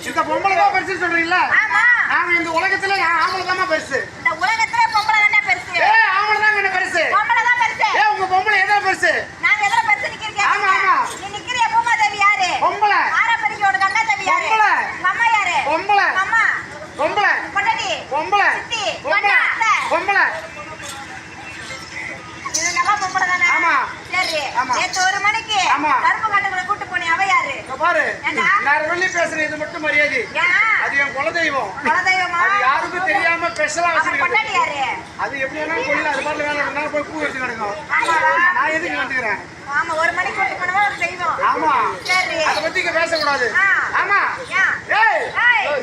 இந்த பொம்பளை தான் பெருசு சொல்றீங்களா? நாங்க இந்த உலகத்துல ஆம்பளை தான் பெருசு. இந்த உலகத்துல பொம்பளை தான் பெருசு. ஆம்பளை தான் என்ன பெருசு? பொம்பளை தான் பெருசு. உங்க பொம்பளை எதுல பெருசு? நாங்க எதுல பெருசு நிக்கிறீங்க? ஆமா ஆமா. நீ நிக்கிறிய பூமா தேவி யாரு? பொம்பளை. ஆரப்பரிக்கோட கங்கா தேவி யாரு? பொம்பளை. அம்மா யாரு? பொம்பளை. அம்மா. பொம்பளை. பொண்டாட்டி. பொம்பளை. சித்தி. பொம்பளை. பொம்பளை. இதெல்லாம் பொம்பளை தானே? ஆமா. சரி. ஆமா. நேத்து 1 மணிக்கு கருப்பு காட்டுக்குள்ள கூட்டி போனே அவ யாரு? பாரு. நான் சொல்லி பேசுறேன் இது மட்டும் மரியாதை. அது என் குலதெய்வம். குலதெய்வமா? அது யாருக்கும் தெரியாம ஸ்பெஷலா வச்சிருக்கேன். பொண்டாட்டி யாரு? அது எப்படினா கோயில்ல அது பாட்டுல வேணா போய் பூ எடுத்து கிடக்கும். நான் எதுக்கு வந்துக்கிறேன்? ஆமா 1 மணிக்கு கூட்டி போனவ ஒரு தெய்வம். ஆமா. சரி. அத பத்தி இங்க பேச கூடாது. ஆமா. ஏய்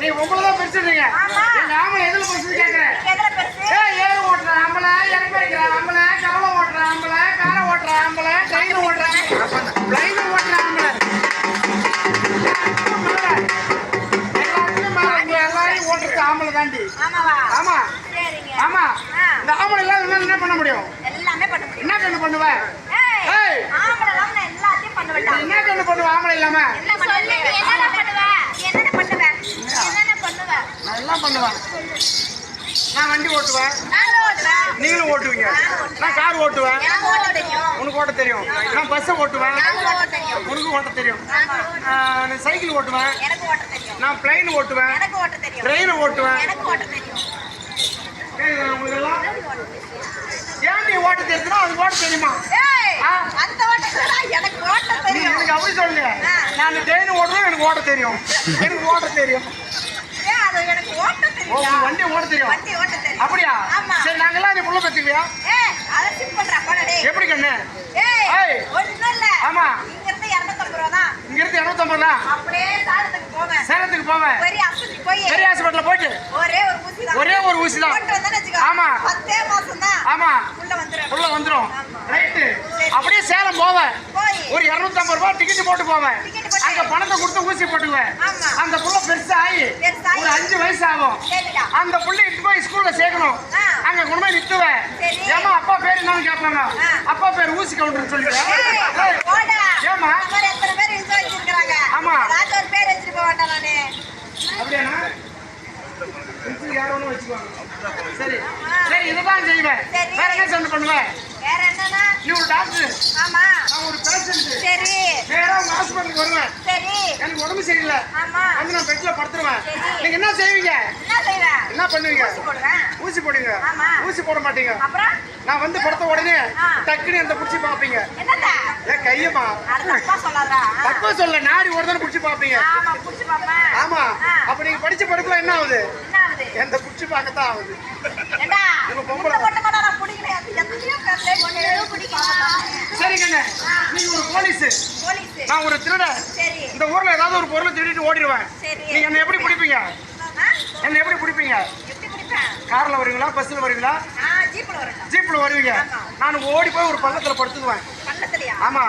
நீ உங்கள தான் பெருசுறீங்க. எங்க ஆம்பளை எதுல பெருசு கேக்குறேன்? எதுல பெருசு? ஏறு ஓட்ற ஆம்பளை, இறங்கி வைக்கிற ஆம்பளை, கவல ஓட்ற ஆம்பளை, கார ஓட்ற ஆம்பளை, ட்ரெயின் ஓட்ற ட்ரெயின் ஓட்ற ஆம்பளை. எல்லாரும் ஓட்டுறது ஆம்பளை தாண்டி. ஆமாவா? ஆமா. சரிங்க. ஆமா. இந்த ஆம்பளை எல்லாம் என்ன பண்ண முடியும்? எல்லாமே பண்ண முடியும். என்ன கண்ணு பண்ணுவ? ஏய் ஆம்பளை எல்லாம் நான் எல்லாத்தையும் பண்ணுவேன்டா. என்ன கண்ணு பண்ணுவ ஆம்பளை இல்லாம? என்ன பண்ணுவ? என்னடா பண்ணுவ? என்னடா பண்ணுவ? என்னடா பண்ணுவ? நான் எல்லாம் பண்ணுவேன். நான் வண்டி ஓட்டுவேன். நான் ஓட்டுவேன். நீங்களும் ஓட்டுவீங்க. நான் கார் ஓட்டுவேன். எனக்கு ஓட்ட தெரியும். உனக்கு ஓட்ட தெரியும். நான் பஸ் ஓட்டுவேன். எனக்கு ஓட்ட தெரியும். உனக்கு ஓட்ட தெரியும். நான் சைக்கிள் ஓட்டுவேன். எனக்கு ஓட்ட தெரியும். நான் பிளைன் ஓட்டுவேன். எனக்கு ஓட்ட தெரியும். ட்ரெயின் ஓட்டுவேன். எனக்கு ஓட்ட தெரியும். உங்களுக்கு எல்லாம் ஏன் நீ ஓட்ட தெரியுதுன்னா அது ஓட்ட தெரியுமா? ஏய் அந்த ஓட்டறா எனக்கு ஓட்ட நீ தெரியும். எனக்கு அப்படி சொல்லு. நான் ட்ரெயின் ஓட்டுவேன் எனக்கு ஓட்ட தெரியும். எனக்கு ஓட்ட தெரியும். ஏய் அது எனக்கு ஓட்ட தெரியும். உங்களுக்கு வண்டி ஓட்ட தெரியும். வண்டி ஓட்ட தெரியும். அப்படியா? ஆமா. சரி நாங்கெல்லாம் நீ புள்ள பெத்துக்கியா? ஏய் அத சிப் பண்றா போடா டேய். எப்படி கண்ணு? ஏய் ஒண்ணும் இல்ல. ஆமா. இங்க இருந்து 250 ரூபாய் தான். இங்க இருந்து 250 தான். அப்படியே சாலத்துக்கு போவேன். சேலத்துக்கு போவேன். பெரிய ஆஸ்பத்திரி போய் பெரிய ஹாஸ்பிடல்ல போயிட்டு ஒரே ஒரு ஊசி தான். ஒரே ஒரு ஊசி தான். போட்டு வந்தா வெச்சுக்க. ஆமா. 10 மாசம் தான். ஆமா. உள்ள வந்துரும். ரைட். அப்படியே சேலம் போவேன். போய் ஒரு 250 ரூபாய் டிக்கெட் போட்டு போவேன். டிக்கெட் போட்டு அங்க பணத்தை கொடுத்து ஊசி போட்டுவேன். ஆமா. அந்த புள்ள பெருசாகி ஒரு 5 வயசு ஆகும். சரிடா. அந்த புள்ளை இட்டு போய் ஸ்கூல்ல சேர்க்கணும். அங்க கொண்டு போய் நிறுத்துவேன். ஏமா அப்பா பேர் என்னன்னு கேட்பாங்க. அப்பா பேர் ஊசி கவுண்டர்னு சொல்லிடுறேன். போடா. ஏமா அவர் எத்தனை பேர் இழுத்து வச்சிருக்காங்க. ஆமா. ராஜா ஒரு பேர் வச்சிட்டு போக மாட்டேன் நானு. அப்படியானா யாரோ ஒன்று வச்சுக்குவாங்க. சரி சரி இதுதான் செய்வேன். வேற என்ன சொன்ன பண்ணுவேன்? வேற என்னன்னா நீ ஒரு டாக்டர். ஆமா. நான் ஒரு பேஷண்ட். சரி. வேற உங்க ஹாஸ்பிட்டலுக்கு வருவேன். சரி. எனக்கு உடம்பு சரியில்லை. ஆமா. வந்து நான் பெட்ல படுத்துருவேன். நீங்க என்ன செய்வீங்க? என்ன செய்வ? என்ன பண்ணுவீங்க? ஊசி போடுவேன். ஊசி போடுங்க. ஆமா. ஊசி போட மாட்டீங்க. அப்புறம் நான் வந்து படுத்த உடனே டக்குன்னு அந்த புடிச்சு பாப்பீங்க. என்னடா? ஏன் கையமா? அது தப்பா சொல்லாதடா. தப்பா சொல்ல நாடி ஒருதன புடிச்சு பாப்பீங்க. ஆமா புடிச்சு பாப்பேன். ஆமா. அப்ப நீங்க படிச்ச படிப்புல என்ன ஆகுது? என்ன ஆகுது? எந்த புடிச்சு பார்க்கத்தான் ஆகுது. ஏண்டா? உங்க பொம்பளை போட்ட மாட்டா நான் புடிக்கல. அது எத்தனையோ பேர்ல ஒண்ணு பிடிக்கலாம். சரி கண்ணே. நீங்க ஒரு போலீஸ். போலீஸ். நான் ஒரு திருடன். சரி. இந்த ஊர்ல ஏதாவது ஒரு பொருளை திருடிட்டு ஓடிடுவேன். சரி. நீங்க என்ன எப்படி பிடிப்பீங்க? என்ன எப்படி பிடிப்பீங்க? எப்படி பிடிப்பேன்? கார்ல வருவீங்களா பஸ்ல வருவீங்களா? ஜீப்ல வரேன். ஜீப்ல வருவீங்க. நான் ஓடி போய் ஒரு பள்ளத்துல படுத்துக்குவேன். பள்ளத்துலயா? ஆமா.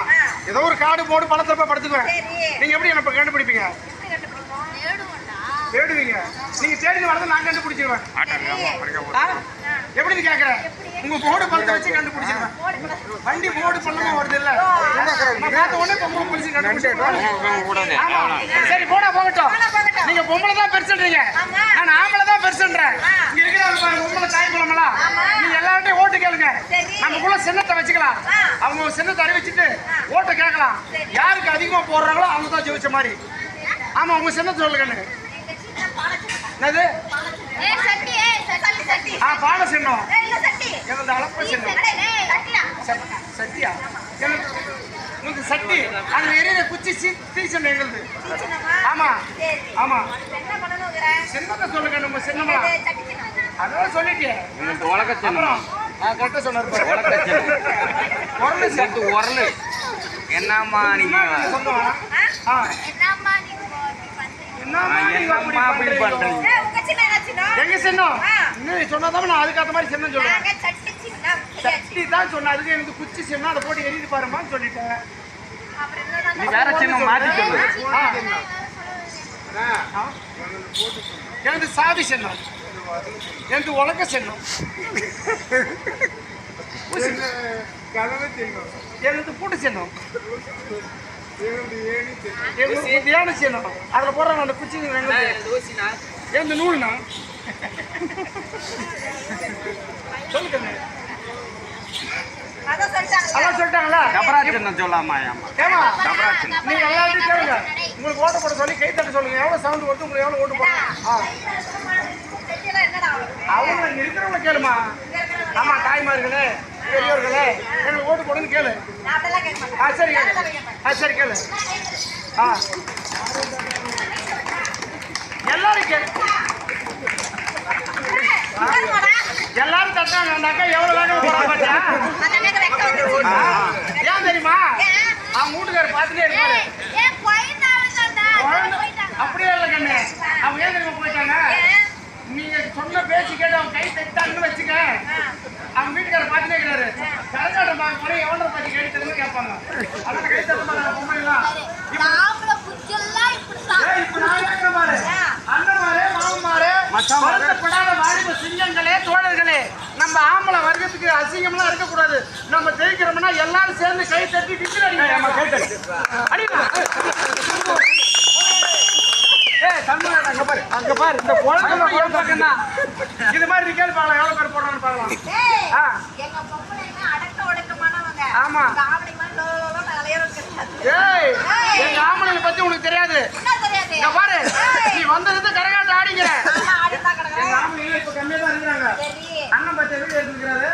ஏதோ ஒரு காடு போடு பள்ளத்துல போய் படுத்துக்குவேன். சரி. நீங்க எப்படி என்ன கண்டுபிடிப்பீங்க? எப்படி கண்டுபிடிப்போம்? தேடுவோம்டா. தேடுவீங்க. நீங்க தேடி வரத நான் கண்டுபிடிச்சிடுவேன். எப்படின்னு கேக்குறேன். உங்க போர்டு பள்ளத்தை வச்சு கண்டுபிடிச்சிடுவேன். வண்டி போர்டு பள்ளமா வருது இல்ல? நான் பார்த்த உடனே பொம்பளை புடிச்சு கண்டுபிடிச்சிடுவேன். ஆமா. சரி போடா போகட்டும். நீங்க பொம்பளை தான் பெருசுன்றீங்க. நான் ஆம்பளை தான் பெருசுன்றேன். இங்க இருக்கிற பொம்பளை தாய் குளமெல்லாம் நீங்க எல்லார்ட்டையும் ஓட்டு கேளுங்க. நமக்குள்ள சின்னத்தை வச்சுக்கலாம். அவங்க சின்னத்தை அறிவிச்சுட்டு ஓட்டு கேட்கலாம். யாருக்கு அதிகமா போடுறாங்களோ அவங்க தான் ஜெயிச்ச மாதிரி. ஆமா உங்க சின்னத்தை சொல்லுங்க. என்னது? ஏய் சட்டி சட்டி சட்டி. பானை சின்னம். இல்ல சட்டி. என்னது அளப்பு சின்னம். சட்டியா? சட்டியா? உங்களுக்கு சட்டி. அந்த எரியிற குச்சி சீசன் எங்களுது. ஆமா. ஆமா. என்ன பண்ணணும்ங்கற? சின்னத்தை சொல்லுங்க நம்ம சின்னமா. சட்டி சின்னம். அதான் சொல்லிட்டே. இந்த உலக சின்னம். கரெக்டா சொன்னாரு பாரு. உலக சின்னம். உரலு சேர்த்து உரலு. என்னம்மா நீங்க? என்னம்மா நீங்க என்னம்மா அப்படி பண்றீங்க? உங்க சின்ன என்ன சின்னம்? எங்க சின்னம்? இன்னும் சொன்னாதான் நான் அதுக்கு மாதிரி சின்னம் சொல்லுவேன். நாங்க சட்டி சின்னம். சட்டி தான் சொன்ன. அதுக்கு எனக்கு குச்சி சின்னம் அதை போட்டு எரிது பாருமான்னு சொல்லிட்டேன். அப்புறம் என்னதான்? நீ வேற சின்னம் மாத்தி சொல்லு. எனக்கு சாவி சின்னம். எனக்கு உலக சின்னம். எனக்கு பூட்டு சின்னம். தியானம் செய்யணும். அதுல போடுறாங்க அந்த குச்சி எந்த நூல்னா சொல்லுங்க. அதான் சொல்லிட்டாங்க. அதான் சொல்லிட்டாங்களா? டபராட்சன் சொல்லாமா ஏமா ஏமா டபராட்சன் நீங்க எல்லாத்தையும் கேளுங்க. உங்களுக்கு ஓட்டு போட சொல்லி கை தட்ட சொல்லுங்க. எவ்வளவு சவுண்ட் வருது, உங்களுக்கு எவ்வளவு ஓட்டு போடணும். செட்டியெல்லாம் என்னடா அவங்க இங்க இருக்கிறவங்க கேளுமா. ஆமா, தாய்மார்களே பெரியோர்களே எனக்கு ஓட்டு போடுன்னு கேளு. நான் அதெல்லாம் கேட்க மாட்டேன். சரி கேளு. சரி கேளு. எல்லாரும் கேளு. எல்லாரும் தட்டாங்க. அந்த அக்கா எவ்வளவு வேகமா போறா பாத்தியா? அந்த அண்ணனுக்கு வெக்கம் வந்துருச்சு. ஏன் தெரியுமா? அவங்க வீட்டுக்காரர் பார்த்துட்டே இருப்பாரு. ஏன் போயிட்டாங்க? அப்படியே இல்லை கண்ணு. அவங்க ஏன் தெரியுமா போயிட்டாங்க? நீங்க சொன்ன பேச்சு கேட்டு அவங்க கை தட்டாங்கன்னு வச்சுக்க. அவங்க வீட்டுக்காரர் பார்த்துட்டே இருக்கிறாரு. கரகாட்டம் பார்க்க போய் எவ்வளோ பாட்டி கை தட்டுன்னு கேட்பாங்க. அதனால கை தட்ட மாட்டாங்க பொம்மைலாம். நாமள புச்செல்லாம் இப்படிதான். இப்ப நான் கேட்கிற பாரு. அண்ணன்மாரே, மாமன்மாரே, வருத்தப்படாத வாலிப சிங்கங்களே, தோழர்களே, நம்ம ஆம்பளை வர்க்கத்துக்கு அசிங்கம்லாம் இருக்கக்கூடாது. நம்ம ஜெயிக்கிறோம்னா எல்லாரும் சேர்ந்து கை தட்டி டிக்கில் அடிக்கணும். கை தட்டி அடிக்கலாம். அங்க பாரு இந்த குழந்தை இது மாதிரி நீ கேள்வி பார்க்கலாம். எவ்வளவு பேர் போடுறான்னு பார்க்கலாம். எங்க பொம்பளைங்க அடக்க ஒடுக்கமானவங்க. ஆமா. காவடி மாதிரி லோலோலோ தலையரும் கிடையாது. ஏய், எங்க ஆம்பளைங்களை பத்தி உனக்கு தெரியாது. என்ன தெரியாது? இங்க பாரு, நீ வந்தது கரகாட்டம் ஆடிக்கிற. ஆமா, ஆடிதான் எங்க கிடக்குறேன். ஆம்பளைங்க இப்ப கம்மியா தான் இருக்கிறாங்க. சரி. அண்ணன் பத்தி வீடு எடுத்துக்கிறாரு.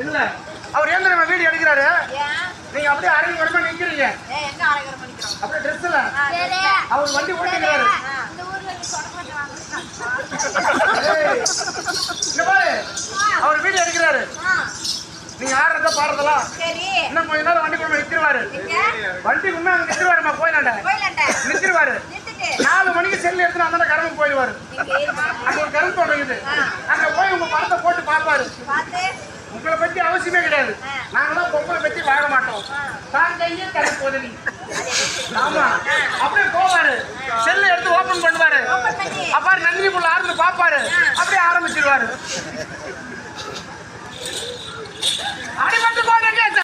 இல்ல அவர் ஏன் தெரியுமா வீடு எடுக்கிறாரு? ஏன்? நீங்க அப்படியே அரைக்கு வரமா நிக்கிறீங்க. எங்க அரைக்கிற பண்ணிக்கிறோம்? அப்படியே ட்ரெஸ்ல சரி. அவர் வண்டி ஓட்டிக்கிறாரு. இந்த ஊர்ல நீ தொடர்ந்து வாங்க. இங்க பாரு, அவர் வீடு எடுக்கிறாரு. நீங்க ஆடுறத பாடுறதெல்லாம் சரி. இன்னும் கொஞ்ச நேரம் வண்டி கொண்டு நிறுத்திடுவாரு. எங்க? வண்டி உண்மை அங்க நிறுத்திடுவாருமா, போயிலாண்ட போயிலண்ட. நிறுத்திடுவாரு. நிறுத்திட்டு 4 மணிக்கு செல்லு எடுத்து அந்த கரும்பு போயிடுவாரு. நீங்க ஏறுமா? அங்க ஒரு கரும்பு தொடங்குது. அங்க போய் உங்க படத்தை போட்டு பார்ப்பாரு. பார்த்து உங்களை பத்தி அவசியமே கிடையாது. நாங்களாம் பொம்பளை பத்தி வாழ மாட்டோம். தான் கையே தலை போதலி. ஆமா, அப்படியே போவாரு. செல்லு எடுத்து ஓபன் பண்ணுவாரு. ஓபன் பண்ணி அப்பாரு நந்தினி புள்ள ஆரம்பிச்சு பாப்பாரு. அப்படியே ஆரம்பிச்சிருவாரு.